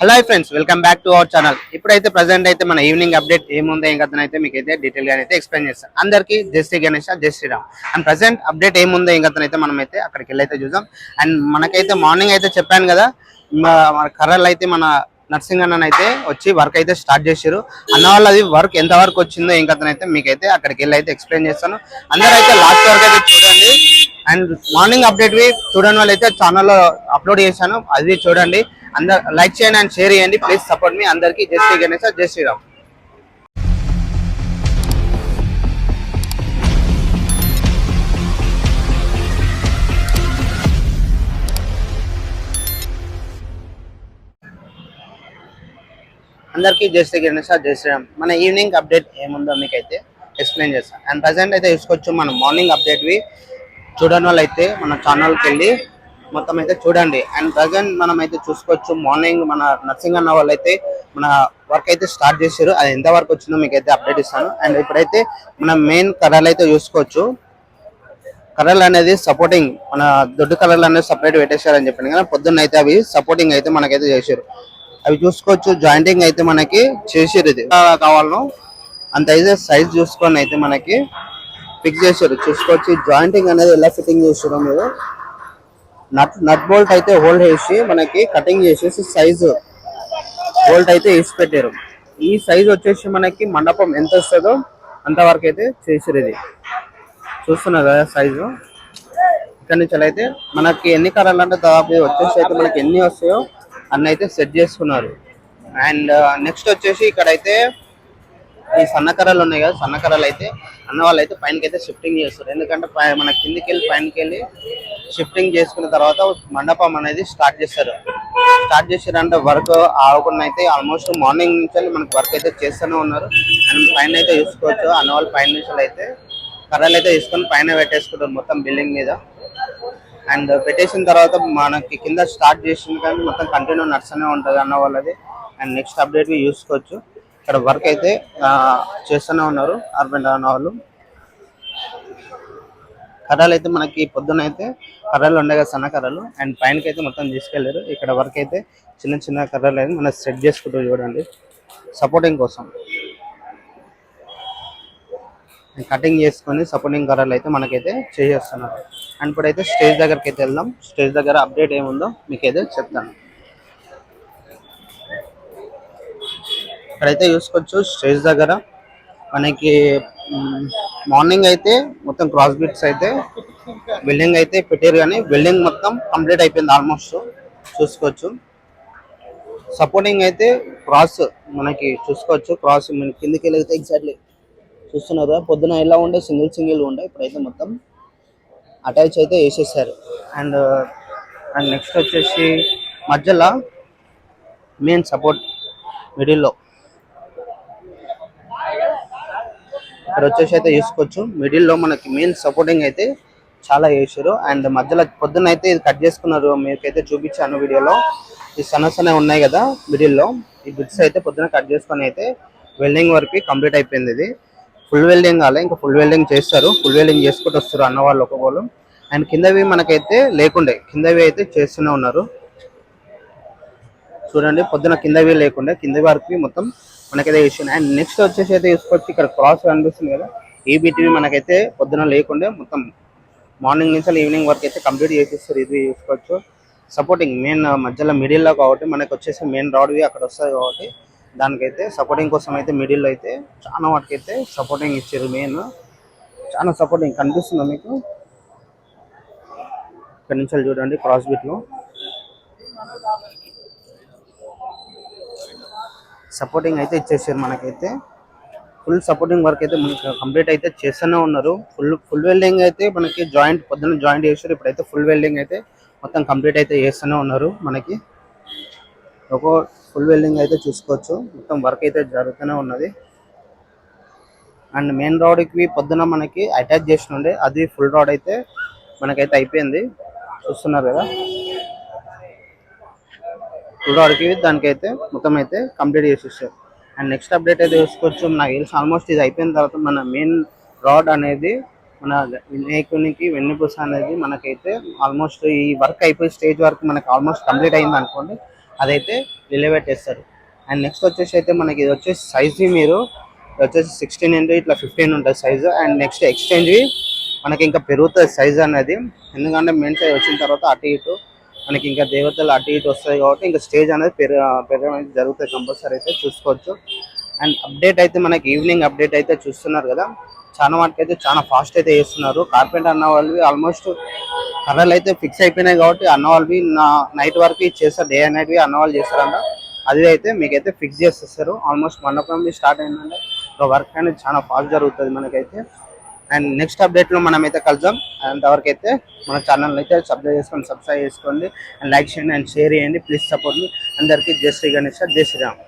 Hello friends, welcome back to our channel. ఇప్పుడైతే present అయితే మన ఈవినింగ్ అప్డేట్ ఏముందో ఏం కథ అయితే మీకు అయితే డీటెయిల్ గా అయితే ఎక్స్ప్లెయిన్ చేస్తాను. అందరికీ జై శ్రీ గణేష్, జై శ్రీరామ్. అండ్ ప్రజెంట్ అప్డేట్ ఏముందో ఏం కథ అయితే మనం అయితే అక్కడికి వెళ్ళైతే చూద్దాం. అండ్ మనకైతే మార్నింగ్ అయితే చెప్పాను కదా, మన కర్రలు అయితే మన నర్సింగ్ అన్న అయితే వచ్చి వర్క్ అయితే స్టార్ట్ చేసారు అన్న వాళ్ళు. అది వర్క్ ఎంత వరకు వచ్చిందో ఏం కథ అయితే మీకైతే అక్కడికి వెళ్ళి అయితే ఎక్స్ప్లెయిన్ చేస్తాను. అందరూ అయితే లాస్ట్ వరకు అయితే చూడండి. అండ్ మార్నింగ్ అప్డేట్ చూడని వాళ్ళు అయితే ఛానల్లో అప్లోడ్ చేశాను, అది చూడండి. అందరు లైక్ చేయండి అండ్ షేర్ చేయండి. ప్లీజ్ సపోర్ట్ మీ. అందరికీ జై శ్రీ గణేష్, జై శ్రీరామ్. అందరికీ జై శ్రీ గణేష్, జై శ్రీరామ్. మన ఈవినింగ్ అప్డేట్ ఏముందో మీకైతే ఎక్స్ప్లెయిన్ చేస్తాను. అండ్ ప్రజెంట్ అయితే తీసుకోవచ్చు మనం మార్నింగ్ అప్డేట్వి చూడని వాళ్ళు అయితే మన ఛానల్కి వెళ్ళి మొత్తం అయితే చూడండి. అండ్ ప్రజెంట్ మనం అయితే చూసుకోవచ్చు మార్నింగ్ మన నర్సింగ్ అన్న వాళ్ళు అయితే మన వర్క్ అయితే స్టార్ట్ చేశారు. అది ఎంత వరకు వచ్చిందో మీకు అయితే అప్డేట్ ఇస్తాను. అండ్ ఇప్పుడైతే మన మెయిన్ కర్రలు అయితే చూసుకోవచ్చు. కర్రలు అనేది సపోర్టింగ్, మన దొడ్డు కర్రలు అనేది సపరేట్ పెట్టేశారని చెప్పాను కదా, పొద్దున్న అయితే అవి సపోర్టింగ్ అయితే మనకైతే చేశారు. అవి చూసుకోవచ్చు జాయింటింగ్ అయితే మనకి చేసారు. ఇది కావాలను అంత అయితే సైజ్ చూసుకొని అయితే మనకి ఫిక్స్ చేశారు. చూసుకోవచ్చు జాయింటింగ్ అనేది ఎలా ఫిట్టింగ్ చేసారో మీరు. నట్ బోల్ట్ అయితే హోల్డ్ చేసి మనకి కటింగ్ చేసేసి సైజు బోల్ట్ అయితే వేసి పెట్టారు. ఈ సైజ్ వచ్చేసి మనకి మండపం ఎంత వస్తుందో అంతవరకు అయితే చేసారు. ఇది చూస్తున్నారు కదా సైజు. ఇక్కడ నుంచి అయితే మనకి ఎన్ని కర్రలు అంటే దాదాపు వచ్చేసి అయితే మనకి ఎన్ని వస్తాయో అన్ని అయితే సెట్ చేసుకున్నారు. అండ్ నెక్స్ట్ వచ్చేసి ఇక్కడైతే ఈ సన్న కర్రలు ఉన్నాయి కదా, సన్న కర్రలు అయితే అన్న వాళ్ళు అయితే పైనకి అయితే షిఫ్టింగ్ చేస్తారు. ఎందుకంటే మన కిందికి వెళ్ళి పైనకి వెళ్ళి షిఫ్టింగ్ చేసుకున్న తర్వాత మండపం అనేది స్టార్ట్ చేస్తారు. స్టార్ట్ చేసారంటే వర్క్ ఆగకుండా అయితే ఆల్మోస్ట్ మార్నింగ్ నుంచి మనకి వర్క్ అయితే చేస్తూనే ఉన్నారు. అండ్ పైన అయితే చూసుకోవచ్చు అన్న వాళ్ళు పైన నుంచి అయితే కర్రలు అయితే తీసుకొని పైన పెట్టేసుకుంటారు మొత్తం బిల్డింగ్ మీద. అండ్ పెట్టేసిన తర్వాత మనకి కింద స్టార్ట్ చేసిన కానీ మొత్తం కంటిన్యూ నడుస్తూనే ఉంటుంది అన్న వాళ్ళది. అండ్ నెక్స్ట్ అప్డేట్ చూసుకోవచ్చు. ఇక్కడ వర్క్ అయితే చేస్తూనే ఉన్నారు అర్బన్ అన్న వాళ్ళు. కర్రలు అయితే మనకి పొద్దున అయితే కర్రలు ఉండే కదా సన్న కర్రలు, అండ్ పైనకి అయితే మొత్తం తీసుకెళ్లారు. ఇక్కడ వర్క్ అయితే చిన్న చిన్న కర్రలు అయితే మనం సెట్ చేసుకుంటూ చూడండి సపోర్టింగ్ కోసం. కటింగ్ చేసుకొని సపోర్టింగ్ కర్రలు అయితే మనకైతే చేస్తున్నారు. అండ్ ఇప్పుడైతే స్టేజ్ దగ్గరికి అయితే వెళ్దాం. స్టేజ్ దగ్గర అప్డేట్ ఏముందో మీకైతే చెప్తాను. ఇక్కడైతే చూసుకోవచ్చు స్టేజ్ దగ్గర మనకి మార్నింగ్ అయితే మొత్తం క్రాస్ బిట్స్ అయితే వెల్డింగ్ అయితే పెట్టారు, కానీ వెల్డింగ్ మొత్తం కంప్లీట్ అయిపోయింది ఆల్మోస్ట్. చూసుకోవచ్చు సపోర్టింగ్ అయితే క్రాస్ మనకి చూసుకోవచ్చు. క్రాస్ కిందకి వెళ్ళి ఎగ్జాక్ట్లీ చూస్తున్నారు. పొద్దున ఎలా ఉండే సింగిల్ ఉండే, ఇప్పుడైతే మొత్తం అటాచ్ అయితే వేసేసారు. అండ్ నెక్స్ట్ వచ్చేసి మధ్యలో మెయిన్ సపోర్ట్ మిడిల్లో ఇక్కడ వచ్చేసి అయితే చూసుకోవచ్చు. మిడిల్లో మనకి మెయిన్ సపోర్టింగ్ అయితే చాలా చేశారు. అండ్ మధ్యలో పొద్దున్న అయితే ఇది కట్ చేసుకున్నారు, మీకైతే చూపించాను వీడియోలో. ఈ సన్నసనే ఉన్నాయి కదా మిడిల్లో, ఈ బిట్స్ అయితే పొద్దున కట్ చేసుకొని అయితే వెల్డింగ్ వరకు కంప్లీట్ అయిపోయింది. ఇది ఫుల్ వెల్డింగ్ కాలే, ఇంకా ఫుల్ వెల్డింగ్ చేస్తారు. ఫుల్ వెల్డింగ్ చేసుకుంటూ వస్తారు అన్న వాళ్ళు ఒక్కొక్కరు. అండ్ కిందవి మనకైతే లేకుండే, కిందవి అయితే చేస్తూనే ఉన్నారు. చూడండి పొద్దున కిందవి లేకుండే, కిందవి వరకు మొత్తం మనకైతే చేసింది. అండ్ నెక్స్ట్ వచ్చేసి అయితే చూసుకోవచ్చు ఇక్కడ క్రాస్ కనిపిస్తుంది కదా, ఈ బీటీవీ మనకైతే పొద్దున లేకుండే మొత్తం మార్నింగ్ నుంచి ఈవినింగ్ వరకు అయితే కంప్లీట్ చేసేస్తారు. ఇది చూసుకోవచ్చు సపోర్టింగ్ మెయిన్ మధ్యలో మిడిల్లో కాబట్టి మనకు వచ్చేసి మెయిన్ రాడ్వి అక్కడ వస్తుంది కాబట్టి దానికైతే సపోర్టింగ్ కోసం అయితే మిడిల్లో అయితే చాలా వాటికి అయితే సపోర్టింగ్ ఇచ్చారు. మెయిన్ చాలా సపోర్టింగ్ కనిపిస్తుందా మీకు? ఇక్కడ నుంచి చూడండి క్రాస్ బిట్లో సపోర్టింగ్ అయితే ఇచ్చేసారు. మనకైతే ఫుల్ సపోర్టింగ్ వర్క్ అయితే మనకి కంప్లీట్ అయితే చేస్తూనే ఉన్నారు. ఫుల్ వెల్డింగ్ అయితే మనకి జాయింట్ పొద్దున్న జాయింట్ చేశారు. ఇప్పుడైతే ఫుల్ వెల్డింగ్ అయితే మొత్తం కంప్లీట్ అయితే చేస్తూనే ఉన్నారు. మనకి ఫుల్ వెల్డింగ్ అయితే చూసుకోవచ్చు. మొత్తం వర్క్ అయితే జరుగుతూనే ఉన్నది. అండ్ మెయిన్ రోడ్కి పొద్దున మనకి అటాచ్ చేసి ఉండే అది ఫుల్ రోడ్ అయితే మనకైతే అయిపోయింది. చూస్తున్నారు కదా, ఫుల్ రోడ్కి దానికైతే మొత్తం అయితే కంప్లీట్ చేసేసారు. అండ్ నెక్స్ట్ అప్డేట్ అయితే చూసుకోవచ్చు. నాకు తెలిసి ఆల్మోస్ట్ ఇది అయిపోయిన తర్వాత మన మెయిన్ రాడ్ అనేది మన వినాయకునికి వెన్నుపూస అనేది మనకైతే ఆల్మోస్ట్ ఈ వర్క్ అయిపోయి స్టేజ్ వరకు మనకి ఆల్మోస్ట్ కంప్లీట్ అయింది అనుకోండి, అదైతే నిలబెట్టేస్తారు. అండ్ నెక్స్ట్ వచ్చేసి అయితే మనకి ఇది వచ్చేసి సైజు మీరు వచ్చేసి 16 ఇంటూ ఇట్లా 15 ఉంటుంది సైజు. అండ్ నెక్స్ట్ ఎక్స్చేంజ్ మనకి ఇంకా పెరుగుతుంది సైజ్ అనేది. ఎందుకంటే మెయిన్ సైజ్ వచ్చిన తర్వాత అటు ఇటు మనకి ఇంకా దేవతలు అటు ఇటు వస్తాయి కాబట్టి ఇంకా స్టేజ్ అనేది పెరగడం అయితే జరుగుతుంది కంపల్సరీ అయితే చూసుకోవచ్చు. అండ్ అప్డేట్ అయితే మనకి ఈవినింగ్ అప్డేట్ అయితే చూస్తున్నారు కదా, చాలా వాటికి అయితే చాలా ఫాస్ట్ అయితే చేస్తున్నారు. కార్పెంటర్ అన్న వాళ్ళవి ఆల్మోస్ట్ కర్రలు అయితే ఫిక్స్ అయిపోయినాయి కాబట్టి అన్న వాళ్ళవి నైట్ వరకు చేస్తారు, డే అండ్ నైట్వి అన్న వాళ్ళు చేస్తారంట. అది అయితే మీకైతే ఫిక్స్ చేసేస్తారు. ఆల్మోస్ట్ మండపం స్టార్ట్ అయిందంటే వర్క్ అనేది చాలా ఫాస్ట్ జరుగుతుంది మనకైతే. అండ్ నెక్స్ట్ అప్డేట్లో మనమైతే కలుద్దాం. అంతవరకు అయితే మన ఛానల్ అయితే సబ్స్క్రైబ్ చేసుకోండి అండ్ లైక్ చేయండి అండ్ షేర్ చేయండి. ప్లీజ్ సపోర్ట్ మీ. అందరికీ జై శ్రీ గణేష్, జై శ్రీరామ్.